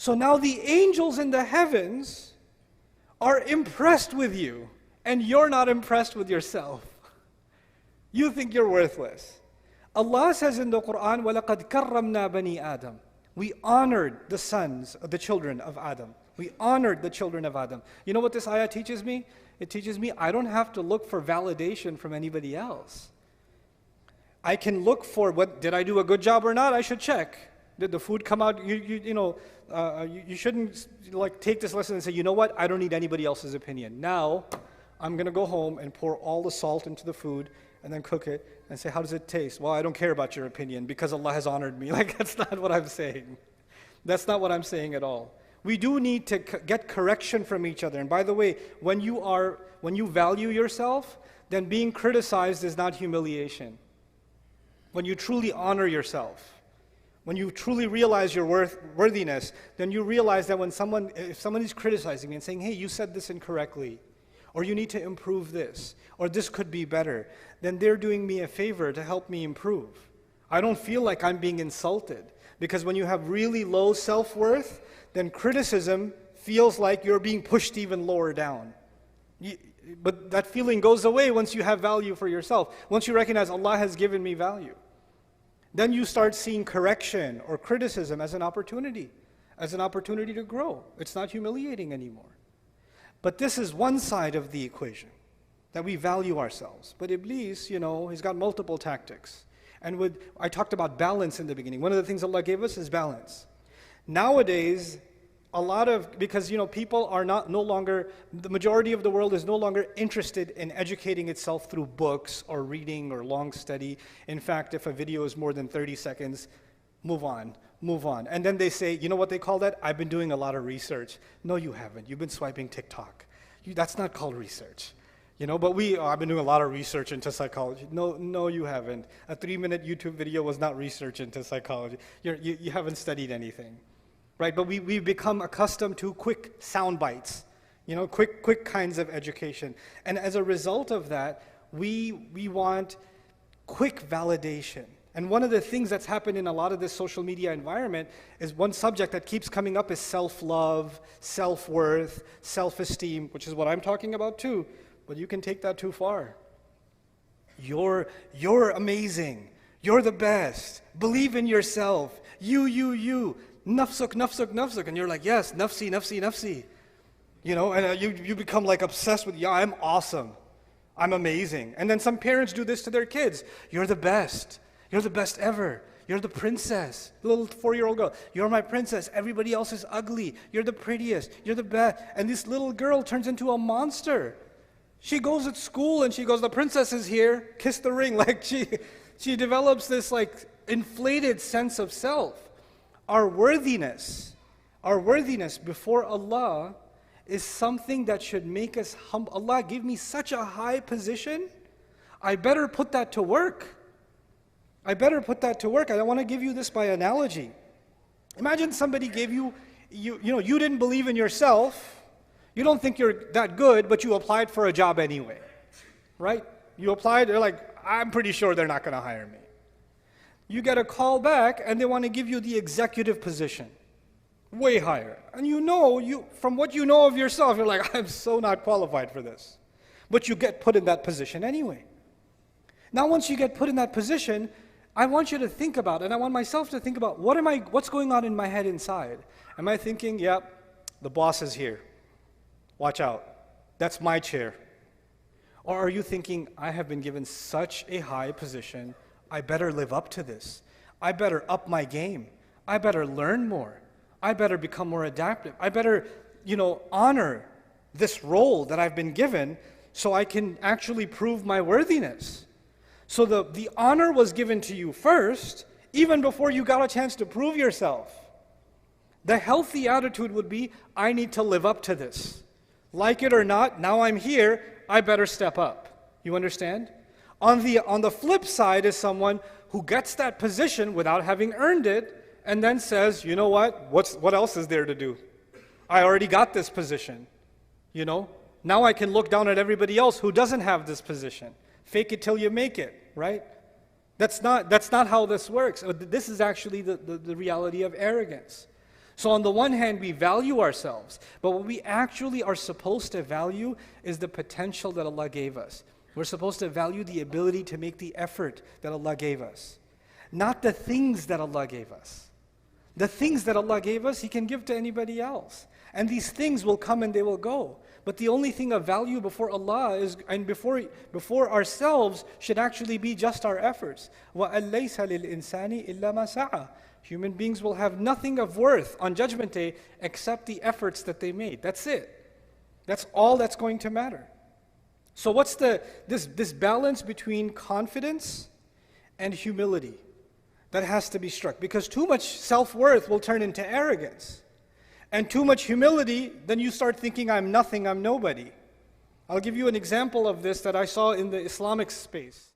So now the angels in the heavens are impressed with you, and you're not impressed with yourself. You think you're worthless. Allah says in the Quran, وَلَقَدْ كَرَّمْنَا بَنِي Adam. We honored the children of Adam. We honored the children of Adam. You know what this ayah teaches me? It teaches me I don't have to look for validation from anybody else. I can look for did I do a good job or not? I should check. Did the food come out? You shouldn't take this lesson and say, you know what? I don't need anybody else's opinion. Now, I'm going to go home and pour all the salt into the food and then cook it and say, how does it taste? Well, I don't care about your opinion because Allah has honored me. That's not what I'm saying. That's not what I'm saying at all. We do need to get correction from each other. And by the way, when you value yourself, then being criticized is not humiliation. When you truly honor yourself, when you truly realize your worthiness, then you realize that if someone is criticizing me and saying, hey, you said this incorrectly, or you need to improve this, or this could be better, then they're doing me a favor to help me improve. I don't feel like I'm being insulted, because when you have really low self-worth, then criticism feels like you're being pushed even lower down. But that feeling goes away once you have value for yourself. Once you recognize Allah has given me value. Then you start seeing correction or criticism as an opportunity to grow. It's not humiliating anymore. But this is one side of the equation, that we value ourselves. But Iblis, he's got multiple tactics. And I talked about balance in the beginning. One of the things Allah gave us is balance. Nowadays, because people are no longer, the majority of the world is no longer interested in educating itself through books or reading or long study. In fact, if a video is more than 30 seconds, move on. And then they say, you know what they call that? I've been doing a lot of research. No, you haven't. You've been swiping TikTok. That's not called research. But I've been doing a lot of research into psychology. No, you haven't. A 3-minute YouTube video was not research into psychology. You haven't studied anything. Right, but we've become accustomed to quick sound bites, quick kinds of education. And as a result of that, we want quick validation. And one of the things that's happened in a lot of this social media environment is one subject that keeps coming up is self-love, self-worth, self-esteem, which is what I'm talking about too. But you can take that too far. You're amazing. You're the best. Believe in yourself. You. Nafsuk. And you're like, yes, nafsi. And you become obsessed with, I'm awesome. I'm amazing. And then some parents do this to their kids. You're the best. You're the best ever. You're the princess. Little 4-year-old girl. You're my princess. Everybody else is ugly. You're the prettiest. You're the best. And this little girl turns into a monster. She goes at school and she goes, the princess is here. Kiss the ring. She develops this inflated sense of self. Our worthiness before Allah is something that should make us humble. Allah gave me such a high position, I better put that to work. I want to give you this by analogy. Imagine somebody gave you didn't believe in yourself, you don't think you're that good, but you applied for a job anyway, right? You applied, they're like, I'm pretty sure they're not going to hire me. You get a call back and they want to give you the executive position, way higher. And from what you know of yourself, you're like, I'm so not qualified for this. But you get put in that position anyway. Now once you get put in that position, I want you to think about, and I want myself to think about, what's going on in my head inside? Am I thinking, the boss is here. Watch out. That's my chair. Or are you thinking, I have been given such a high position, I better live up to this. I better up my game. I better learn more. I better become more adaptive. I better, honor this role that I've been given so I can actually prove my worthiness. So the honor was given to you first, even before you got a chance to prove yourself. The healthy attitude would be, I need to live up to this. Like it or not, now I'm here, I better step up. You understand? On the flip side is someone who gets that position without having earned it and then says, you know what else is there to do? I already got this position. Now I can look down at everybody else who doesn't have this position. Fake it till you make it, right? That's not how this works. This is actually the reality of arrogance. So on the one hand, we value ourselves, but what we actually are supposed to value is the potential that Allah gave us. We're supposed to value the ability to make the effort that Allah gave us, not the things that Allah gave us. The things that Allah gave us, He can give to anybody else. And these things will come and they will go. But the only thing of value before Allah is, and before ourselves should actually be just our efforts. وَأَن لَيْسَ لِلْإِنسَانِ إِلَّا مَا سَعَى. Human beings will have nothing of worth on Judgment Day except the efforts that they made. That's it. That's all that's going to matter. So what's this balance between confidence and humility that has to be struck? Because too much self-worth will turn into arrogance. And too much humility, then you start thinking, I'm nothing, I'm nobody. I'll give you an example of this that I saw in the Islamic space.